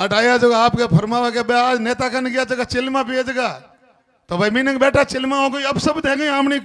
अटाया जो आपके फरमावा के आज नेता कन गया जगह चिल्मा पिए जगह तो भाई मीनिंग बेटा चिल्मा हो गई अब सब देंगे हमने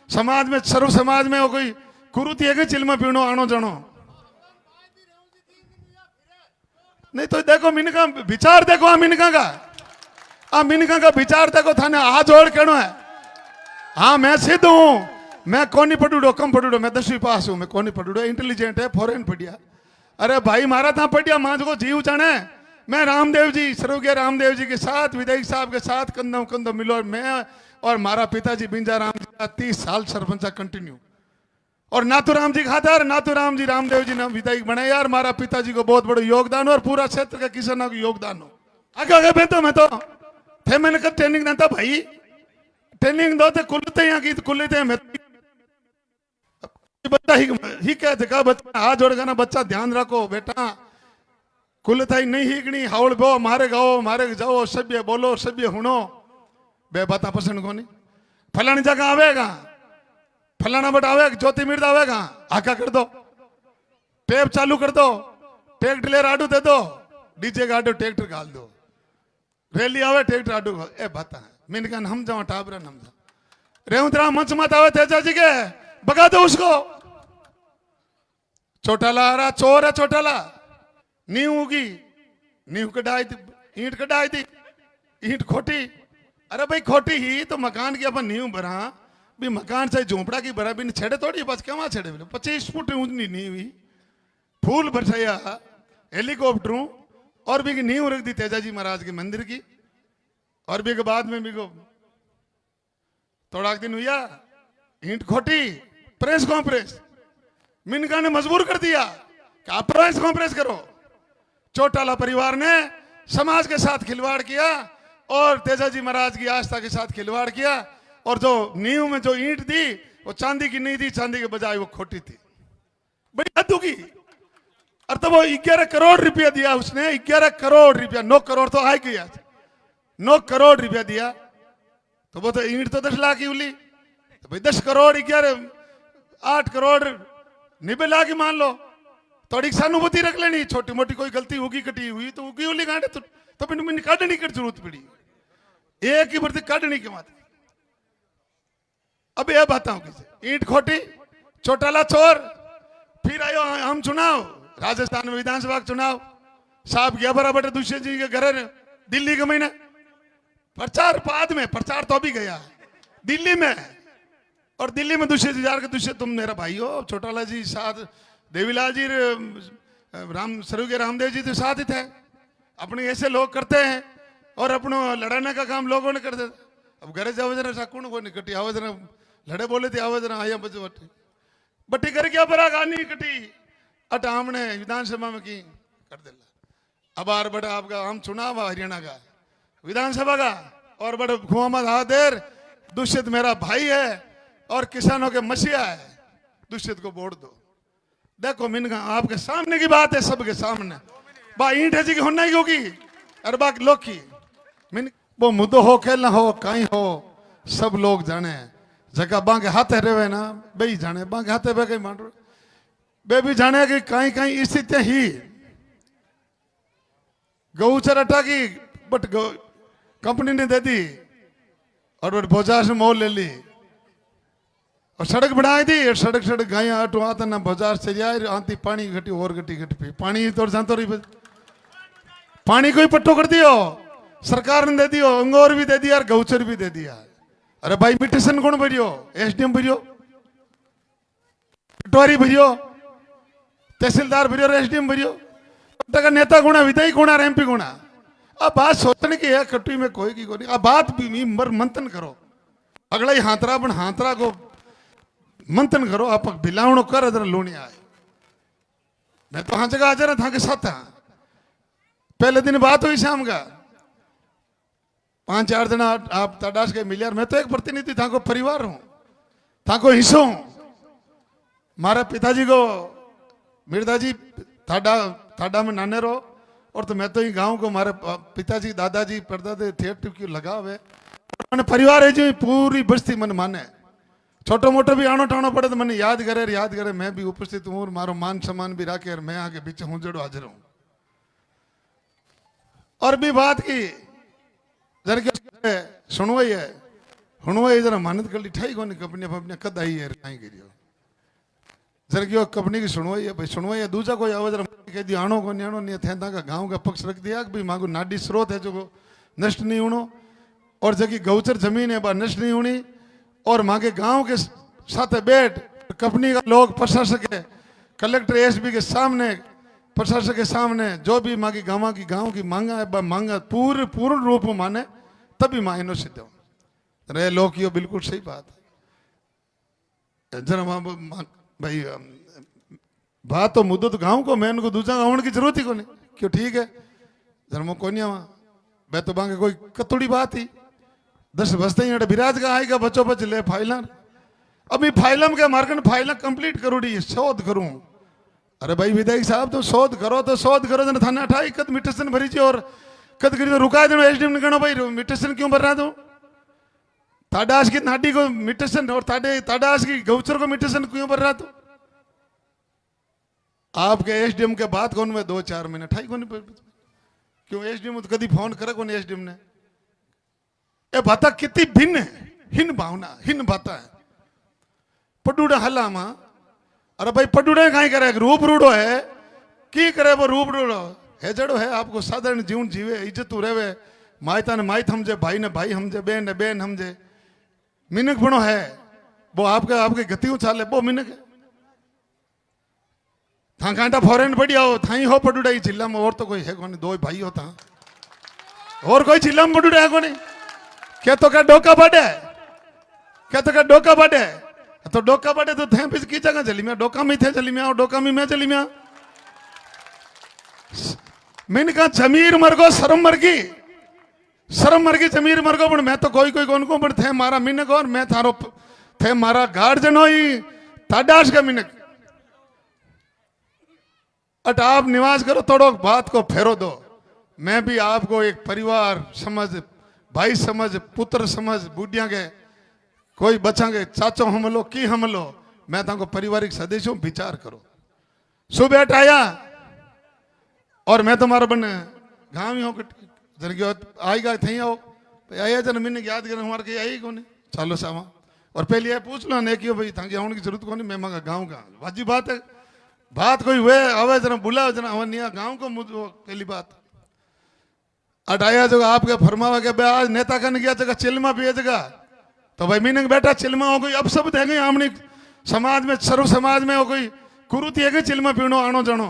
समाज में सर्व समाज में हो गई कुरुति है चिल्मा पीनो आनो जानो नहीं तो देखो मिनका विचार देखो मिनका का विचार देखो थाने हाथ जोड़ कहना है। हाँ मैं सिद्ध हूं मैं कौन पढ़ूडो कम पढ़ूडो मैं 10वीं पास हूं मैं कौन पढ़ूडो इंटेलिजेंट है फॉरेन पढ़िया अरे भाई मारा था पढ़िया मां को जीव जाने मैं रामदेव जी स्वर्गीय रामदेव जी के साथ विधायक साहब के साथ कंधों कंधों मिलो मैं और मारा पिताजी बिंजा राम जी का 30 साल सरपंच कंटिन्यू और नाथूराम जी खातर नाथूराम जी रामदेव जी ने विधायक बनाए यार मारा पिताजी को बहुत बड़ा योगदान हो और पूरा क्षेत्र का किसानों को योगदान हो आगे आगे मैं तो थे मैंने कहा ट्रेनिंग देता भाई ट्रेनिंग दो थे कुलते यहाँ की कुलते मैं बच्चा ही कहते का बच्चा हाथ जोड़ेगा ना बच्चा ध्यान रखो बेटा कुल थाई नहीं हीकनी हावड़ बो मारे गाओ मारे जाओ सभ्य बोलो सभ्य हुनो बे बात पसंद को नहीं फलानी जगह आवेगा फलाना बट आवेगा ज्योति मिर्द आवेगा आका कर दो टेप चालू कर दो ट्रैक्टर ले आडू दे दो डीजे का आडू ट्रैक्टर गाल दो रैली आवे ट्रैक्टर आडू ए बता मैंने कहा हम जाओ टाबरा हम जाओ रेवंतरा मंच मत आवे तेजा जी के भगा दो उसको चोटाला आ रहा चोर है चोटाला नींव उगी नींव कढ़ाई थी ईंट कढ़ाई थी ईंट खोटी अरे भाई खोटी ही तो मकान की अपन नींव भरा भी मकान से झोंपड़ा की भरा भी छेड़े थोड़ी बस क्या छेड़े 25 फुट ऊंची नींव हुई फूल बरसाया हेलीकॉप्टरों और भी नींव रख दी तेजाजी महाराज के मंदिर की और भी के बाद में भी को थोड़ा दिन हुआ ईंट खोटी प्रेस कॉन्फ्रेंस मिनका ने मजबूर कर दिया कि आप प्रेस कॉन्फ्रेंस करो चौटाला परिवार ने समाज के साथ खिलवाड़ किया और तेजाजी महाराज की आस्था के साथ खिलवाड़ किया और जो नींव में जो ईंट दी वो चांदी की नहीं थी चांदी के बजाय वो खोटी थी बड़ी हद होगी और तो वो 11 करोड़ रुपया दिया उसने 11 करोड़ रुपया 9 करोड़ तो आ गया 9 करोड़ रुपया दिया तो वो तो ईंट तो 10 लाख की उली तो भाई 10 करोड़ 11 8 करोड़ 90 लाख ही मान लो थोड़ी सहानुभूति रख लेनी छोटी मोटी कोई गलती होगी कटी हुई तो उगी उली गांठे तो फिर मैंने काटने की जरूरत पड़ी एक ही भर्ती काटने की बात अब यह बताऊं किसे ईंट खोटी चौटाला चोर फिर आयो हम चुनाव राजस्थान में विधानसभा चुनाव साहब गया बराबर दुष्यंत जी के घर दिल्ली के महीने प्रचार बाद में प्रचार तो भी गया दिल्ली में और दिल्ली में दुष्यंत जी के दुष्यंत तुम मेरा भाई हो चौटाला जी साथ देवीलाल जी स्वर्गीय रामदेव जी तो साथ ही थे अपने ऐसे लोग करते हैं और अपनो लड़ाने का काम लोगों ने कर देते अब घरे जाओ जरा साकुण को नहीं कटी आवाज लड़े बोले थे आवाज आया बच्चे बट्टी बट्टी कर क्या बरा गानी कटी अट हमने विधानसभा में की कर दे अब आर बड़ा आपका हम चुनाव हरियाणा का विधानसभा का और बड़े मोहम्मद हादेर दुष्यंत मेरा भाई है और किसानों के मसीहा है दुष्यंत को वोट दो देखो मिनका आपके सामने की बात है सबके सामने बा ईंट है जी की होना ही होगी अरे बा लोग की मिन वो मुद्दो हो खेल ना हो कहीं हो सब लोग जाने जगह बांके हाथे रहे ना बे जाने बांके हाथे बे कहीं मांडो बे भी जाने कि कहीं कहीं स्थितियां ही गौचर अटा की बट कंपनी ने दे दी और बाजार से मोल ले ली और सड़क बनाई थी और सड़क सड़क गाय आटो आता ना बाजार से जाए आती पानी घटी और घटी घटी पी पानी तो जानते रही पानी को ही पट्टो कर दियो सरकार ने दे दियो अंगोर भी दे दिया और गौचर भी दे दिया अरे भाई मिटेशन कौन भरियो एसडीएम भरियो पटवारी भरियो तहसीलदार भरियो और एसडीएम भरियो का नेता गुणा विधायक गुणा एमपी गुणा अब बात सोचने की है कट्टी में कोई की कोई अब बात भी मंथन करो अगला ही हाथरा पण हाथरा को मंथन करो आप भिलावणो कर अदर लोणी आए मैं तो हाँ जगह हाजिर था के साथ था पहले दिन बात हुई शाम का 5-4 दिन आप तडाश के मिले मैं तो एक प्रतिनिधि था को परिवार हूं था को हिस्सो हूं मारा पिताजी को मिर्दा जी थाडा में नाने रहो और तो मैं तो ही गांव को मारे पिताजी दादाजी परदादे थिएटर की लगाव है मैंने परिवार है जी पूरी बस्ती मन माने छोटो मोटो भी आनो टाणो पड़े तो मैंने याद करे मैं भी उपस्थित हूँ मारो मान सम्मान भी राखे और मैं आगे पीछे हूँ जड़ो हाजिर हूँ और भी बात की जरा के सुनो ही है हुणो ये जरा मानत कर ली ठाई को नहीं कंपनी अपने कद आई है कहीं गिरियो जरा की कंपनी की सुनो ही है भाई सुनो है दूसरा कोई आवाज कह दी आनो को नहीं आनो नहीं थे का गांव का पक्ष रख दिया कि भाई मांगो नाडी स्रोत है जो नष्ट नहीं होनो और जबकि गौचर जमीन है बा नष्ट नहीं होनी और मांगे गांव के साथ बैठ कंपनी का लोग प्रशासक है कलेक्टर एसपी के सामने प्रशासक के सामने जो भी मांगी गांव की मांगा है मांगा पूर्ण रूप में माने तभी मायनो सिद्ध हो रे लोग यो बिल्कुल सही बात है जरा भाई बात तो मुद्दो तो गांव को मैं उनको दूसरा गाँव की जरूरत ही को नहीं क्यों ठीक है जरा मैं कोई नहीं आवा मैं तो बांगे कोई कतुड़ी बात ही 10 बजते ही बिराज का आएगा बच्चों बच ले फाइलर अभी फाइलम के मार्केट फाइल कंप्लीट करूड़ी शोध करूं अरे भाई विधायक साहब तो शोध करो जन थाने अठाई कद मिटेशन भरी थी और कद करी तो रुका देना एसडीएम ने कहना भाई मिटेशन क्यों भर रहा तू ताडास की नाटी को मिटेशन और ताडास की गौचर को मिटेशन क्यों भर रहा तू आपके एसडीएम के बात कौन में 2-4 महीने ठाई को नहीं क्यों एसडीएम तो कभी फोन करे कौन एसडीएम ने ये बात कितनी भिन्न है हिन भावना हिन बाता है पडूड़ा हला मां अरे भाई पडूड़ा कहीं करे रूप रूड़ो है की करे वो रूप रूड़ो है जड़ो है आपको साधारण जीवन जीवे इज्जत रहे मायता ने मायत समझे भाई ने भाई समझे बेन ने बेन समझे मिनक बनो है वो आपके गति उछाले वो मिनक है था कांटा फॉरेन बढ़िया हो थाई हो पडूड़ा जिला में और तो कोई है कौन 2 भाई होता और कोई जिला में पडूड़ा है कौन क्या तो क्या डोका बढ़े क्या तो क्या डोका बढ़े तो डोका बढ़े तो थे की जगह चली मैं डोका में थे चली मैं और डोका में मैं चली मैं मैंने कहा जमीर मरगो शर्म मरगी जमीर मरगो पर मैं तो कोई कौन को पर थे मारा मिनक और मैं थारो थे मारा गार्जियन हो ही ताडाश का मिनक अट आप निवास करो थोड़ो बात को फेरो दो मैं भी आपको एक परिवार समझ भाई समझ पुत्र समझ बुढ़िया के कोई बचांगे चाचो हमलो की हमलो मैं ताको पारिवारिक सदस्य हूं विचार करो सुबह आया और मैं तुम्हारा बन गाँव ही हो जन आएगा थी आओ आया जन मैंने याद कर हमारे के आई कौन चालो सामा और पहले ये पूछ लो ने कि भाई ताकि आने की जरूरत कौन मैं मांगा गाँव का वाजी बात है बात कोई हुए आवे जना बुलाओ जना अवनिया गाँव को मुझे पहली बात अटाया जगह आपके फरमावा के आज नेता कन गया जगह चिल्मा पिए जगह तो भाई मीनिंग बेटा चिल्मा हो गई अब सब थे गई आमनी समाज में सर्व समाज में हो गई कुरुति है गई चिल्मा पीनो आनो जानो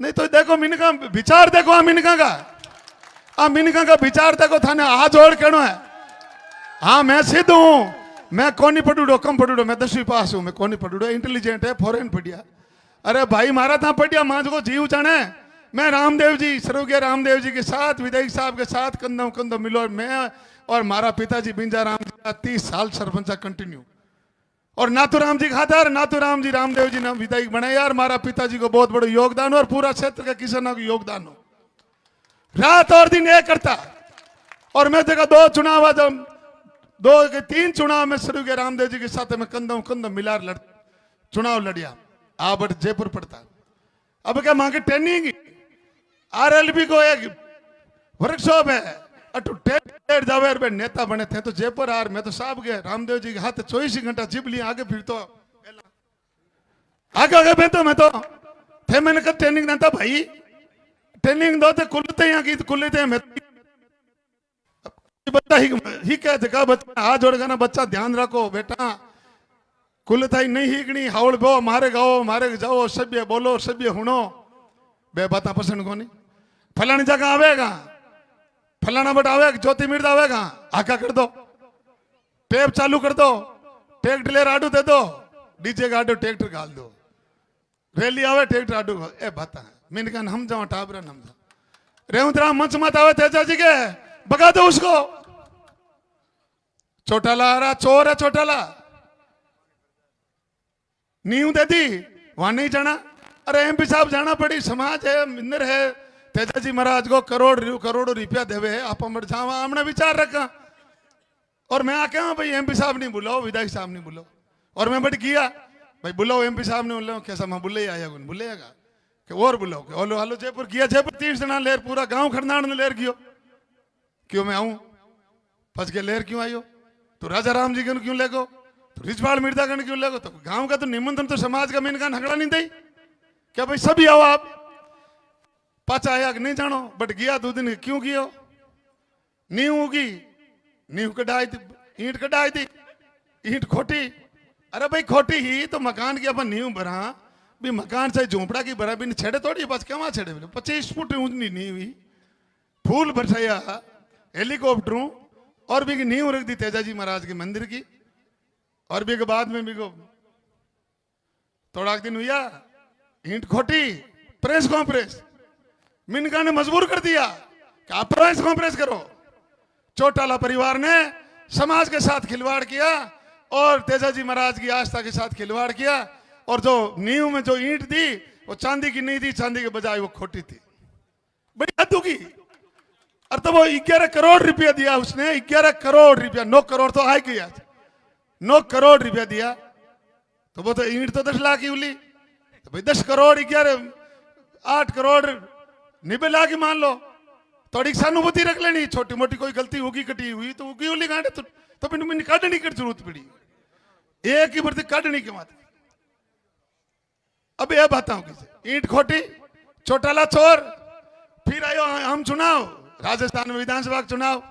नहीं तो देखो मिनका विचार देखो मिनका का विचार देखो थाने आ जोड़ कहनो है हाँ मैं सिद्ध हूं मैं कौन नहीं पढ़ूडो कम पढ़ूडो मैं 10वीं पास हूं मैं कौन नहीं पढ़ूडो इंटेलिजेंट है फॉरेन पढ़िया अरे भाई मारा था पढ़िया मां को जीव जाने मैं रामदेव जी स्वर्गीय रामदेव जी के साथ विधायक साहब के साथ कंधम कंधम मिलो मैं और मारा पिताजी बिंजा राम जी का 30 साल सरपंचा कंटिन्यू और नाथूराम जी खातर नाथूराम जी रामदेव जी ने विधायक बनाया यार मारा पिताजी को बहुत बड़ा योगदान हो और पूरा क्षेत्र का किसानों को योगदान हो रात और दिन एक करता और मैं देखा 2 चुनाव जब 2 के 3 चुनाव में स्वर्गीय रामदेव जी के साथ में कंधम कंधम मिलार चुनाव लड़िया आप जयपुर पड़ता अब क्या मांगे ट्रेनिंग आरएलबी को एक वर्कशॉप है अटू टेट जावे नेता बने थे तो जयपुर आर मैं तो साहब गए रामदेव जी के हाथ 24 घंटा जिप लिया आगे फिर तो आगे मैं तो थे मैंने कब ट्रेनिंग देता भाई ट्रेनिंग दो थे कुलते यहाँ की कुलते मैं बच्चा ही कह जगह बच्चा हाथ जोड़ेगा ना बच्चा ध्यान रखो बेटा कुल थाई नहीं हिकनी हावड़ बो मारे गाओ मारे जाओ सभ्य बोलो सभ्य हुनो बे बात पसंद को नहीं फलानी जगह आवेगा फलाना बट आवेगा ज्योति मिर्द आवेगा आका कर दो टेप चालू कर दो टेक डिलेर आडू दे दो डीजे का आडू ट्रैक्टर गाल दो रैली आवे ट्रैक्टर आडू ए बता मैंने कहा हम जाओ टाबरा हम जाओ रेवंत राम मंच मत आवे तेजा जी के भगा दो उसको चोटाला आ रहा चोर है चोटाला नींव दे दी वहां नहीं जाना अरे एमपी साहब जाना पड़ी समाज है मिंदर है तेजा जी महाराज को करोड़ों रुपया देवे आप अमर जावा हमने विचार रखा और मैं आके भाई एमपी साहब नहीं बुलाओ विधायक साहब नहीं बुलाओ और मैं बट किया भाई बुलाओ एमपी साहब ने बुलाओ कैसा मैं बुले आया बुलेगा कि और बुलाओ कि ओलो हालो जयपुर किया जयपुर 30 जना लेर पूरा गांव खरनाड़ ने लेर गयो क्यों मैं आऊं फंस के लेर क्यों आयो तो राजा राम जी के क्यों ले गो तो रिजवाड़ मिर्जा गण क्यों ले गो तो गांव का तो निमंत्रण तो समाज का मेन का हगड़ा नहीं दई क्या भाई सभी आओ आप पाचा आया नहीं जानो बट गया 2 दिन क्यों गियो नींव उगी नींव कढ़ाई थी ईंट कढ़ाई थी ईंट खोटी अरे भाई खोटी ही तो मकान की अपन नींव भरा भी मकान से झोंपड़ा की भरा भी छेड़े थोड़ी बस क्या छेड़े 25 फुट ऊंची नींव ही फूल बरसाया हेलीकॉप्टरों और भी नींव रख दी तेजाजी महाराज के मंदिर की और भी के बाद में भी को थोड़ा दिन हुआ ईंट खोटी प्रेस कॉन्फ्रेंस मिनका ने मजबूर कर दिया कि आप प्रेस कॉन्फ्रेंस करो चौटाला परिवार ने समाज के साथ खिलवाड़ किया और तेजाजी महाराज की आस्था के साथ खिलवाड़ किया और जो नींव में जो ईंट दी वो चांदी की नहीं थी चांदी के बजाय वो खोटी थी बड़ी हद होगी और तो वो 11 करोड़ रुपया दिया उसने 11 करोड़ रुपया 9 करोड़ तो आ गया 9 करोड़ रुपया दिया तो वो तो ईंट तो 10 लाख की उली तो भाई 10 करोड़ 11 8 करोड़ 90 लाख ही मान लो थोड़ी सहानुभूति रख लेनी छोटी मोटी कोई गलती होगी कटी हुई तो उगी उली गांठे तो फिर मैंने काटने की जरूरत पड़ी एक ही भर्ती काटने की बात अब यह बताऊं किसे ईंट खोटी चौटाला चोर फिर आयो हम चुनाव राजस्थान में विधानसभा चुनाव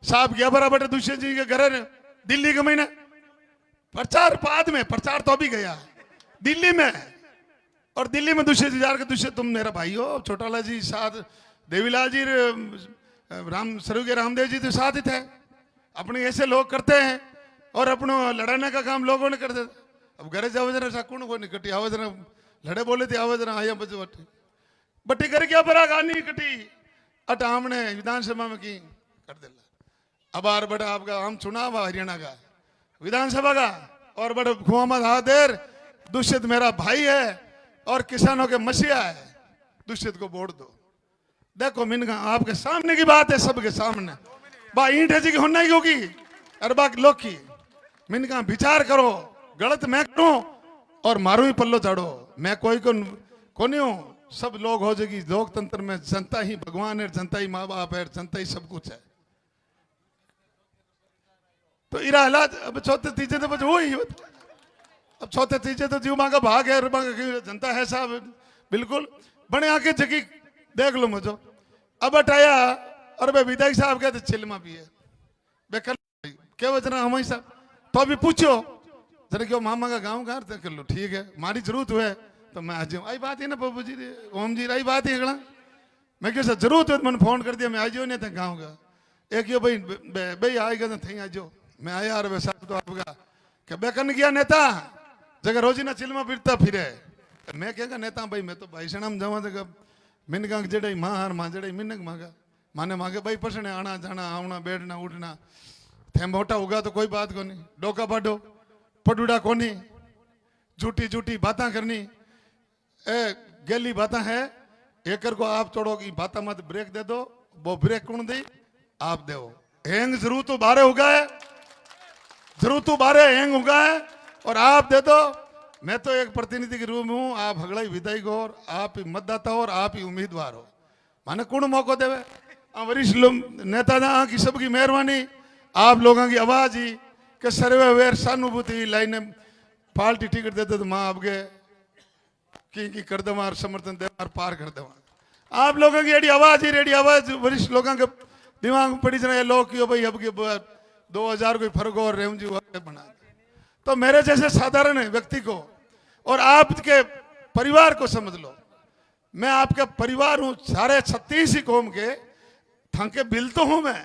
साहब गया बराबर दुष्यंत जी के घर दिल्ली के महीने प्रचार बाद में प्रचार तो अभी गया दिल्ली में और दिल्ली में दुष्यंत जी के दुष्यंत तुम मेरा भाई हो चौटाला जी साथ देवीलाल जी राम सरु के रामदेव जी तो साथ ही थे अपने ऐसे लोग करते हैं और अपने लड़ाने का काम लोगों ने करते अब घर जाओ जरा साकुण को नहीं कटी आवाज जरा लड़े बोले थे आवाज जरा आया बच बट्टी कर क्या परा गानी कटी अट हमने विधानसभा में की कर दे अब आर बड़ा आपका हम चुनाव हरियाणा का विधानसभा का और बड़े मोहम्मद हादिर दुष्यंत मेरा भाई है और किसानों के मसीहा है दुष्यंत को वोट दो देखो मिनका आपके सामने की बात है सबके सामने बा ईंट है जी की होना ही होगी अरे बा लोग की मिनका विचार करो गलत मैं करूं और मारू ही पल्लो चढ़ो मैं कोई को नहीं हूं सब लोग हो जाएगी लोकतंत्र में जनता ही भगवान है जनता ही माँ बाप है जनता ही सब कुछ है तो इरा हालात अब चौथे तीजे तो वो ही अब चौथे तीजे तो जीव माँ का भाग है जनता है साहब बिल्कुल बने आके जगी देख लो मुझे अब हटाया और भाई विधायक साहब कहते चिल्मा भी है बेकर क्या वजना हम साहब तो अभी पूछो जरा क्यों मामा का गांव घर कर लो ठीक है हमारी जरूरत हुए तो मैं आ जाऊँ आई बात है ना बाबू जी ओम जी आई बात है मैं क्यों सर जरूरत हुई तो मैंने फोन कर दिया मैं आ जाओ नहीं था गाँव का एक यो भाई भाई आएगा तो थी आ जाओ मैं आया और वैसा तो आपका क्या बेकन गया नेता जगह रोजी ना चिल्मा फिरता फिरे मैं क्या नेता भाई मैं तो भाई सणाम जावा तो मिनका जड़े माँ हार माँ जड़े मिनक मांगा माने मांगे भाई पसने आना जाना आना बैठना उठना थे मोटा होगा तो कोई बात को नहीं डोका बाडो पडूडा कोनी झूठी झूठी बातें करनी ए गली बातें है एकर को आप तोड़ोगी बातें मत ब्रेक दे दो वो ब्रेक कौन दी आप दो हैंग जरूर तो बारे होगा है जरूर तो बारे हैंग होगा है और आप दे दो मैं तो एक प्रतिनिधि के रूप में हूं आप हगड़ा ही विधायक हो और आप ही मतदाता हो और आप ही उम्मीदवार हो माने कौन मौका देवे वरिष्ठ नेता ना की सबकी मेहरबानी आप लोगों की आवाज ही कि सर्वे वेर सहानुभूति लाइन पार्टी टिकट देते तो माँ आपके की कर दे समर्थन दे पार कर दे आप लोगों की रेडी आवाज ही रेडी आवाज वरिष्ठ लोगों के दिमाग में पड़ी जाए लोग क्यों भाई अब के 2000 कोई फर्क और रेम जी बना तो मेरे जैसे साधारण व्यक्ति को और आपके परिवार को समझ लो मैं आपका परिवार हूं सारे 36 ही कौम के थाके बिल तो हूं मैं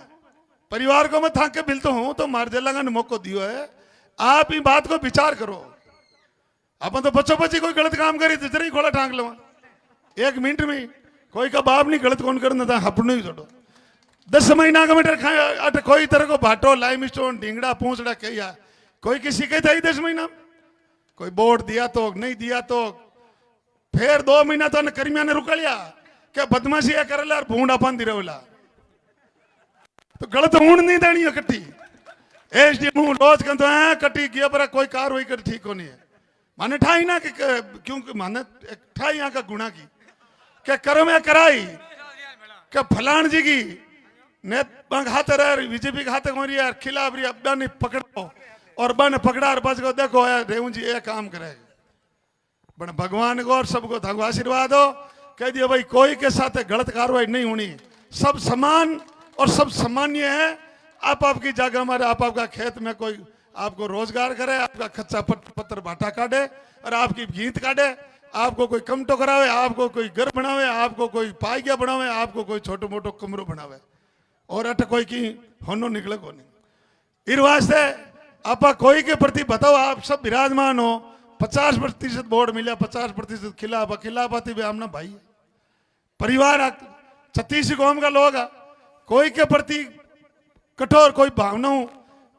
परिवार को मैं थाके बिल तो हूं तो मार्जला ने मौका दियो है आप इन बात को विचार करो अपन तो बच्चों बच्ची कोई गलत काम करी तो जरा ही खोला टांग लो 1 मिनट में कोई का बाप नहीं गलत कौन करना था अपने ही छोड़ो 10 महीना का मीटर खाए कोई तरह को भाटो लाइम स्टोन ढींगड़ा पूछड़ा कहिया कोई किसी के था 10 महीना कोई बोर्ड दिया तो नहीं दिया तो फिर 2 महीना तो कर्मिया ने रुका लिया क्या बदमाशी है कर और भूड अपन दी रहा तो गलत ऊँड नहीं देनी है कट्टी एसडीएम रोज कहते हैं कट्टी गया पर कोई कार्रवाई कर ठीक होनी है माने ठाई ना कि क्योंकि माने ठाई यहाँ का गुना की के कर में कराई के फलान जी की ने बंग हाथ रह बीजेपी के हाथ को यार खिलाफ रही अब नहीं पकड़ो और बन पकड़ा और बच को देखो यार रेवू जी ये काम करेगा बन भगवान को और सबको धगो आशीर्वाद हो कह दिया भाई कोई के साथ गलत कार्रवाई नहीं होनी सब समान और सब सामान्य है आप आपकी जगह हमारे आप आपका खेत में कोई आपको रोजगार करे आपका कच्चा पत्थर भाटा काटे और आपकी गीत काटे आपको कोई कमटो करावे आपको कोई घर बनावे आपको कोई पाइया बनावे आपको कोई छोटो मोटो कमरो बनावे और अट कोई की होनो निकले को नहीं इस वास्ते आप कोई के प्रति बताओ आप सब विराजमान हो 50% वोट मिला 50% खिलाफ खिलाफ आती भी हमने भाई परिवार 36 कौम का लोग कोई के प्रति कठोर कोई भावनाओं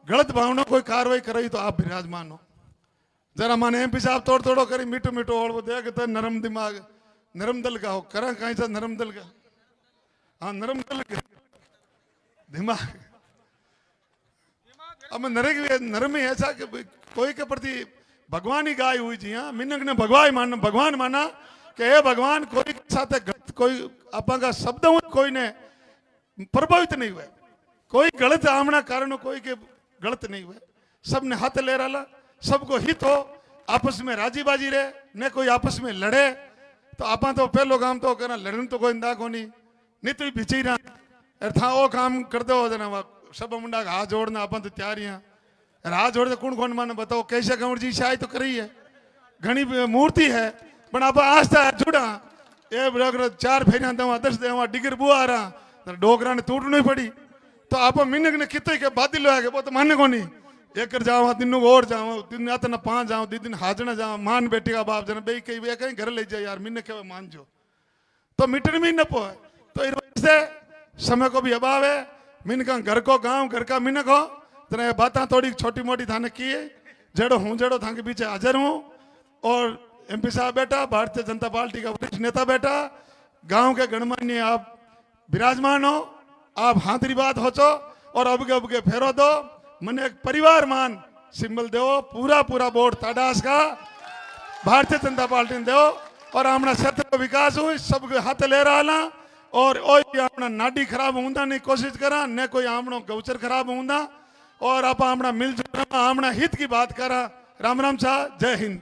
गलत भावनाओं कोई कार्रवाई कराई तो आप विराजमान हो जरा माने एमपी साहब तोड़ तोड़ो करी मीठो मीठो और वो देख तो नरम दिमाग नरम दल का हो करा कहीं से नरम दल का हाँ नरम दल का दिमाग अब नरम ही ऐसा कि कोई के प्रति भगवान ही गाय हुई जी हाँ मिनक ने भगवान माना कि हे भगवान कोई के साथ कोई आपा का शब्द कोई ने प्रभावित नहीं हुए कोई गलत आमना कारण कोई के गलत नहीं हुए सब ने हाथ ले रहा सबको हित हो आपस में राजी बाजी रहे ने कोई आपस में लड़े तो आपा तो पहलो काम तो करना लड़न तो कोई इंदा को नहीं तो बिछी रहा था वो काम कर दो जना सब मुंडा हाथ जोड़ना अपन तो तैयार ही हाथ जोड़ते कौन कौन माने बताओ कैसे कंवर जी शायद तो करी है घनी मूर्ति है पर आप आस्था जुड़ा ये 4 फेरिया देवा 10 देवा डिगर बुआ रहा डोगरा ने टूटनी पड़ी तो आप मिनक ने कितने के बादी लो वो तो माने को नहीं एक जावा दिन और जाओ दिन या तो 5 जाओ दिन हाजना जाओ मान बेटी का बाप जना बे कहीं घर ले जाए यार मिनक के मान जो तो मीटर में न पोए तो इस समय को भी अभाव है मिनका घर को गांव घर का मिनक हो तो बात थोड़ी छोटी मोटी थाने की है जड़ो था के पीछे हाजिर हूँ और एमपी साहब बेटा भारतीय जनता पार्टी का वरिष्ठ नेता बेटा गांव के गणमान्य आप विराजमान हो आप हाथरी बात हो चो और अब के फेरो दो मैंने एक परिवार मान सिंबल दो पूरा बोर्ड ताडास का भारतीय जनता पार्टी ने दो और हमारा क्षेत्र का विकास हुई सबके हाथ ले रहा और अपना नाडी खराब होंदा नहीं कोशिश करा न कोई हमणो गौचर खराब होंदा और आप मिलजुल हित की बात करा राम राम शाह जय हिंद।